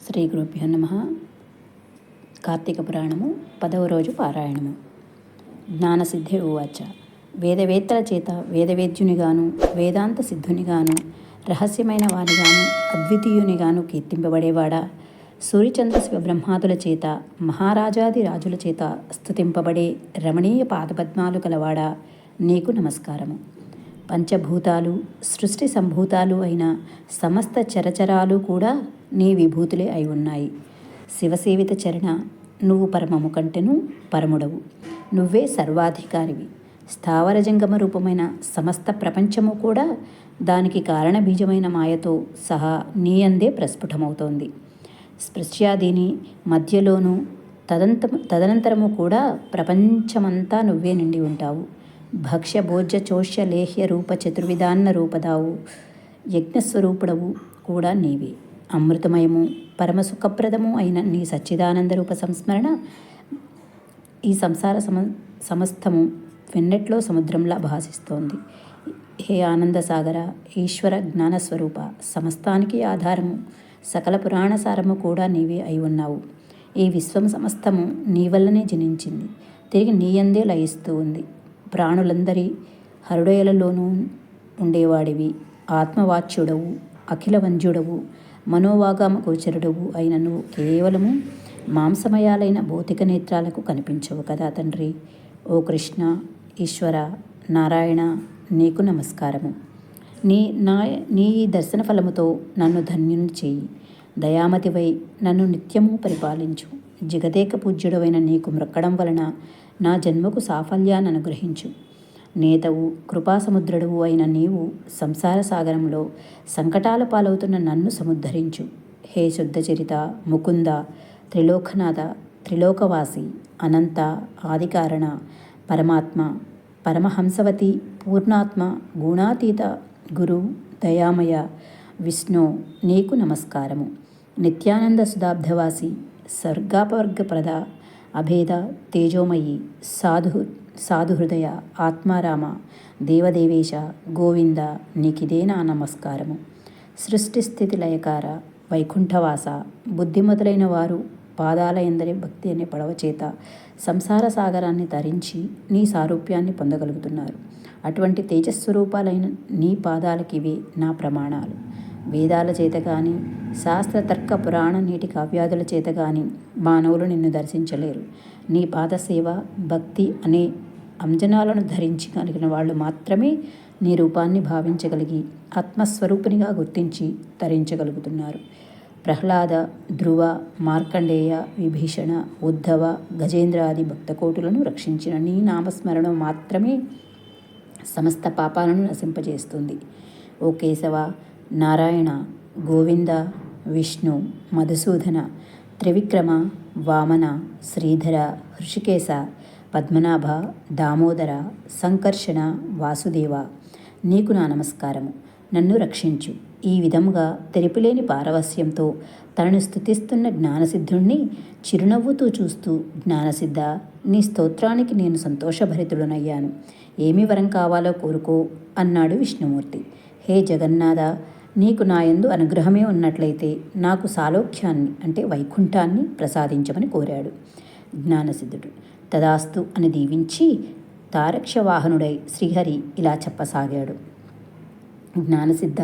శ్రీ గురుభ్యో నమః. కార్తీక పురాణము 10వ రోజు పారాయణము. జ్ఞానసిద్ధి ఉవాచ. వేదవేత్తల చేత వేదవేద్యునిగాను వేదాంత సిద్ధునిగాను రహస్యమైన వానిగాను అద్వితీయునిగాను కీర్తింపబడేవాడా, సూర్యచంద్ర శివ బ్రహ్మాదుల చేత మహారాజాది రాజుల చేత స్తుతింపబడే రమణీయ పాదపద్మాలు కలవాడా, నీకు నమస్కారము. పంచభూతాలు సృష్టి సంభూతాలు అయిన సమస్త చరచరాలు కూడా నీ విభూతులే అయి ఉన్నాయి. శివసేవిత చరణ, నువ్వు పరమము కంటెను పరముడవు. నువ్వే సర్వాధికారివి. స్థావర జంగమ రూపమైన సమస్త ప్రపంచము కూడా దానికి కారణబీజమైన మాయతో సహా నీ అందే ప్రస్ఫుటమవుతోంది. స్పృశ్యాదిని మధ్యలోనూ తదనంతరము కూడా ప్రపంచమంతా నువ్వే నిండి ఉంటావు. భక్ష్య భోజ్య చోష్య లేహ్య రూప చతుర్విధాన్న రూపదావు. యజ్ఞస్వరూపుడవు కూడా నీవే. అమృతమయము పరమసుఖప్రదము అయిన నీ సచ్చిదానంద రూప సంస్మరణ ఈ సంసార సమస్తము వెన్నెట్లో సముద్రంలా భాసిస్తోంది. హే ఆనంద సాగర, ఈశ్వర జ్ఞానస్వరూప, సమస్తానికి ఆధారము సకల పురాణసారము కూడా నీవే అయి ఉన్నావు. ఈ విశ్వం సమస్తము నీ వల్లనే జనించింది, తిరిగి నీయందే లయిస్తూ ఉంది. ప్రాణులందరి హృదయాలలోనూ ఉండేవాడివి. ఆత్మవాచ్యుడవు, అఖిల వంజ్యుడవు, మనోవాగామ గోచరుడవు అయిన నువ్వు కేవలము మాంసమయాలైన భౌతిక నేత్రాలకు కనిపించవు కదా తండ్రి. ఓ కృష్ణ, ఈశ్వర, నారాయణ, నీకు నమస్కారము. నీ దర్శన ఫలముతో నన్ను ధన్యుని చేయి. దయామతివై నన్ను నిత్యము పరిపాలించు. జగదేక పూజ్యుడవైన నీకు మ్రొక్కడం వలన నా జన్మకు సాఫల్యాన్ని అనుగ్రహించు. నేతవు కృపాసముద్రుడవు అయిన నీవు సంసార సాగరంలో సంకటాల పాలవుతున్న నన్ను సముద్ధరించు. హే శుద్ధచరిత, ముకుంద, త్రిలోకనాథ, త్రిలోకవాసి, అనంత, ఆదికారణ, పరమాత్మ, పరమహంసవతి, పూర్ణాత్మ, గుణాతీత, గురు, దయామయ, విష్ణు, నీకు నమస్కారము. నిత్యానంద సుధాబ్ధవాసి, స్వర్గాపవర్గప్రద, అభేద తేజోమయి, సాధుహృదయ, ఆత్మారామ, దేవదేవేశ, గోవింద, నీకిదే నా నమస్కారము. సృష్టిస్థితి లయకార, వైకుంఠవాస, బుద్ధి మొదలైన వారు పాదాల ఎందరి భక్తి అనే పడవ చేత సంసార సాగరాన్ని తరించి నీ సారూప్యాన్ని పొందగలుగుతున్నారు. అటువంటి తేజస్వరూపాలైన నీ పాదాలకివే నా ప్రమాణాలు. వేదాల చేత కానీ శాస్త్ర తర్క పురాణ నీటి కావ్యాదుల చేత కానీ మానవులు నిన్ను దర్శించలేరు. నీ పాదసేవ, భక్తి అనే అంజనాలను ధరించి కలిగిన వాళ్ళు మాత్రమే నీ రూపాన్ని భావించగలిగి ఆత్మస్వరూపినిగా గుర్తించి తరించగలుగుతున్నారు. ప్రహ్లాద, ధ్రువ, మార్కండేయ, విభీషణ, ఉద్ధవ, గజేంద్ర ఆది భక్తకోటులను రక్షించిన నీ నామస్మరణం మాత్రమే సమస్త పాపాలను నశింపజేస్తుంది. ఓ కేశవ, నారాయణ, గోవింద, విష్ణు, మధుసూదన, త్రివిక్రమ, వామన, శ్రీధర, హృషికేశ, పద్మనాభ, దామోదర, సంకర్షణ, వాసుదేవ, నీకు నా నమస్కారము. నన్ను రక్షించు. ఈ విధముగా తెరిపిలేని పారవస్యంతో తనను స్తుతిస్తున్న జ్ఞానసిద్ధుణ్ణి చిరునవ్వుతూ చూస్తూ, జ్ఞానసిద్ధ, నీ స్తోత్రానికి నేను సంతోషభరితుడనయ్యాను. ఏమి వరం కావాలో కోరుకో అన్నాడు విష్ణుమూర్తి. హే జగన్నాథ, నీకు నాయందు అనుగ్రహమే ఉన్నట్లయితే నాకు సాలోక్యాన్ని అంటే వైకుంఠాన్ని ప్రసాదించమని కోరాడు. జ్ఞానసిద్ధుడు తదాస్తు అని దీవించి తారక్షవాహనుడై శ్రీహరి ఇలా చెప్పసాగాడు. జ్ఞానసిద్ధ,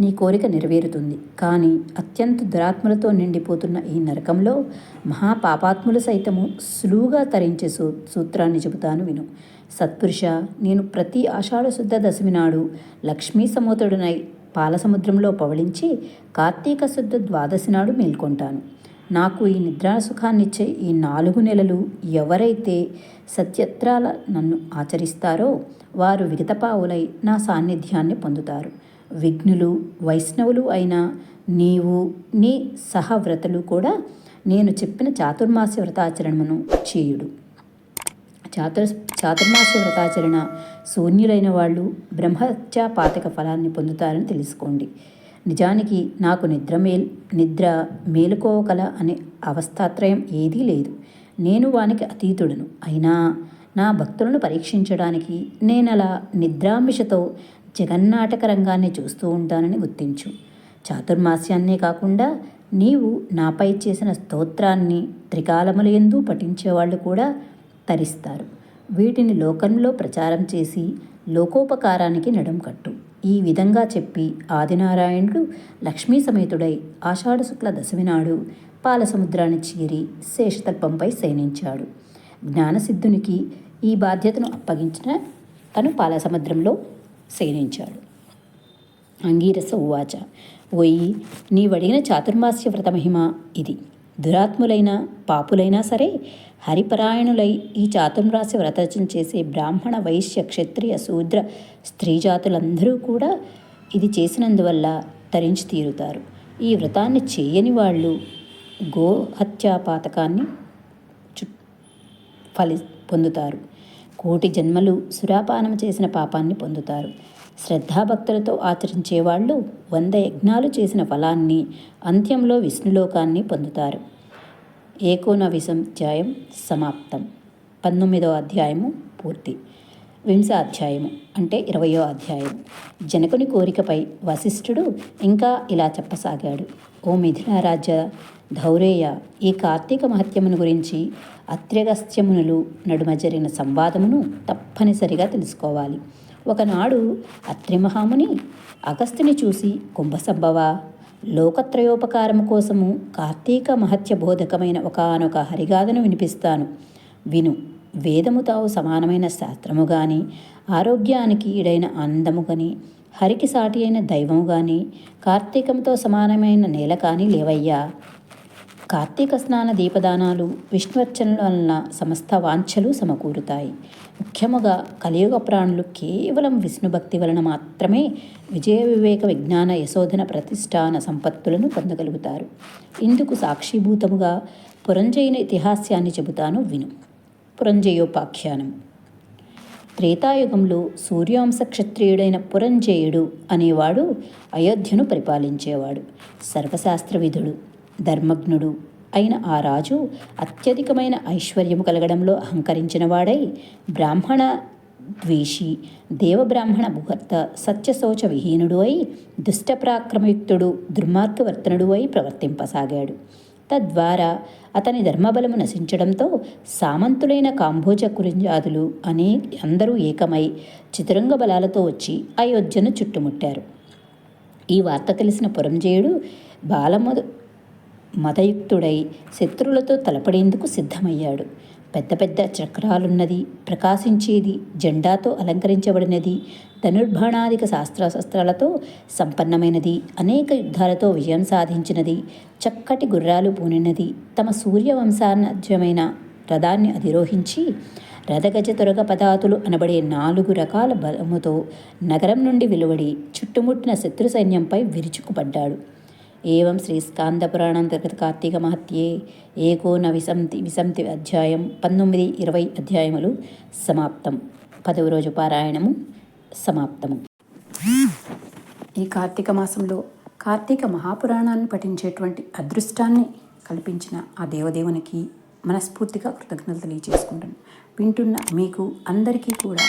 నీ కోరిక నెరవేరుతుంది. కానీ అత్యంత దురాత్మలతో నిండిపోతున్న ఈ నరకంలో మహాపాపాత్ములు సైతము సులువుగా తరించే సూత్రాన్ని చెబుతాను విను. సత్పురుష, నేను ప్రతి ఆషాఢశుద్ధ దశమి నాడు లక్ష్మీ సమోతుడునై పాలసముద్రంలో పవళించి కార్తీక శుద్ధ ద్వాదశి నాడు మేల్కొంటాను. నాకు ఈ నిద్రాసుఖాన్నిచ్చే ఈ 4 నెలలు ఎవరైతే సత్యత్రాల నన్ను ఆచరిస్తారో వారు విగతపావులై నా సాన్నిధ్యాన్ని పొందుతారు. విఘ్నులు, వైష్ణవులు అయిన నీవు, నీ సహవ్రతులు కూడా నేను చెప్పిన చాతుర్మాస్య వ్రతాచరణను చేయుడు. చాతుర్మాస్య వ్రతాచరణ శూన్యులైన వాళ్ళు బ్రహ్మత్యా పాతక ఫలాన్ని పొందుతారని తెలుసుకోండి. నిజానికి నాకు నిద్ర మేలుకోగల అనే అవస్థాత్రయం ఏదీ లేదు. నేను వానికి అతీతుడను. అయినా నా భక్తులను పరీక్షించడానికి నేనలా నిద్రామిషతో జగన్నాటక రంగాన్ని చూస్తూ ఉంటానని గుర్తించు. చాతుర్మాస్యాన్నే కాకుండా నీవు నాపై చేసిన స్తోత్రాన్ని త్రికాలములందు పఠించేవాళ్ళు కూడా తరిస్తారు. వీటిని లోకంలో ప్రచారం చేసి లోకోపకారానికి నడుం కట్టు. ఈ విధంగా చెప్పి ఆదినారాయణుడు లక్ష్మీ సమేతుడై ఆషాఢ శుక్ల దశమి నాడు పాలసముద్రాన్ని చీరి శేషతల్పంపై శయనించాడు. జ్ఞానసిద్ధునికి ఈ బాధ్యతను అప్పగించిన తను పాలసముద్రంలో శయనించాడు. అంగీరస ఉవాచ, ఓయి, నీవడిగిన చాతుర్మాస్య వ్రత మహిమ ఇది. దురాత్ములైన పాపులైనా సరే హరిపరాయణులై ఈ చాతుర్మాస్య వ్రతరచన చేసే బ్రాహ్మణ, వైశ్య, క్షత్రియ, శూద్ర, స్త్రీ జాతులందరూ కూడా ఇది చేసినందువల్ల తరించి తీరుతారు. ఈ వ్రతాన్ని చేయని వాళ్ళు గోహత్యా పాతకాన్ని పొందుతారు. కోటి జన్మలు సురాపానం చేసిన పాపాన్ని పొందుతారు. శ్రద్ధాభక్తులతో ఆచరించేవాళ్ళు 100 యజ్ఞాలు చేసిన ఫలాన్ని, అంత్యంలో విష్ణులోకాన్ని పొందుతారు. 19వ సమాప్తం. 19వ అధ్యాయము పూర్తి. 20వ అధ్యాయము అంటే 20వ అధ్యాయం. జనకుని కోరికపై వశిష్ఠుడు ఇంకా ఇలా చెప్పసాగాడు. ఓ మిథిలారాజ్య ధౌరేయ, ఈ కార్తీక మహత్యమును గురించి అత్ర్యగస్త్యమునులు నడుమ జరిగిన సంవాదమును తప్పనిసరిగా తెలుసుకోవాలి. ఒకనాడు అత్రిమహాముని అగస్త్యుని చూసి, కుంభసంభవ, లోకత్రయోపకారము కోసము కార్తీక మహత్య బోధకమైన ఒకానొక హరిగాథను వినిపిస్తాను, విను. వేదము తావు సమానమైన శాస్త్రము గాని, ఆరోగ్యానికి ఈడైన ఆనందము గాని, హరికి సాటి అయిన దైవము గాని, కార్తీకంతో సమానమైన నేల కానీ లేవయ్యా. కార్తీక స్నాన దీపదానాలు, విష్ణువర్చనల వలన సమస్త వాంఛలు సమకూరుతాయి. ముఖ్యముగా కలియుగ ప్రాణులు కేవలం విష్ణుభక్తి వలన మాత్రమే విజయ, వివేక, విజ్ఞాన, యశోధన, ప్రతిష్టాన సంపత్తులను పొందగలుగుతారు. ఇందుకు సాక్షిభూతముగా పురంజయుని ఇతిహాస్యాన్ని చెబుతాను, విను. పురంజయోపాఖ్యానం. త్రేతాయుగంలో సూర్యవంశ క్షత్రియుడైన పురంజయుడు అనేవాడు అయోధ్యను పరిపాలించేవాడు. సర్వశాస్త్రవిధుడు, ధర్మజ్ఞుడు అయిన ఆ రాజు అత్యధికమైన ఐశ్వర్యము కలగడంలో అహంకరించిన వాడై బ్రాహ్మణ ద్వేషి, దేవబ్రాహ్మణ భూకర్త, సత్యశోచ విహీనుడు అయి దుష్టపరాక్రమయుక్తుడు, దుర్మార్గవర్తనుడు అయి ప్రవర్తింపసాగాడు. తద్వారా అతని ధర్మబలము నశించడంతో సామంతులైన కాంభోజ కురింజాదులు అందరూ ఏకమై చతురంగ బలాలతో వచ్చి అయోధ్యను చుట్టుముట్టారు. ఈ వార్త తెలిసిన పురంజయుడు మదయుక్తుడై శత్రువులతో తలపడేందుకు సిద్ధమయ్యాడు. పెద్ద పెద్ద చక్రాలున్నది, ప్రకాశించేది, జెండాతో అలంకరించబడినది, ధనుర్బాణాదిక శాస్త్రాలతో సంపన్నమైనది, అనేక యుద్ధాలతో విజయం సాధించినది, చక్కటి గుర్రాలు పూనినది, తమ సూర్యవంశాన్యమైన రథాన్ని అధిరోహించి రథగజ త్వరగ పదాతులు అనబడే 4 రకాల బలముతో నగరం నుండి వెలువడి చుట్టుముట్టిన శత్రు సైన్యంపై విరుచుకుపడ్డాడు. ఏవం శ్రీ స్కాందపురాణాంతర్గత కార్తీక మహత్యే 19వ అధ్యాయం 19, 20 అధ్యాయములు సమాప్తం. 10వ రోజు పారాయణము సమాప్తము. ఈ కార్తీక మాసంలో కార్తీక మహాపురాణాన్ని పఠించేటువంటి అదృష్టాన్ని కల్పించిన ఆ దేవదేవునికి మనస్ఫూర్తిగా కృతజ్ఞతలు తెలియజేసుకుంటాను. వింటున్న మీకు అందరికీ కూడా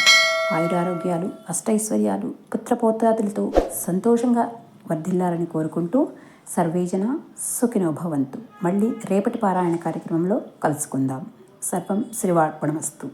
ఆయురారోగ్యాలు, అష్టైశ్వర్యాలు, పుత్రపౌత్రాదులతో సంతోషంగా వర్ధిల్లాలని కోరుకుంటూ సర్వేజన సుఖినో భవంతు. మళ్ళీ రేపటి పారాయణ కార్యక్రమంలో కలుసుకుందాం. సర్వం శ్రీవార్పణమస్తు.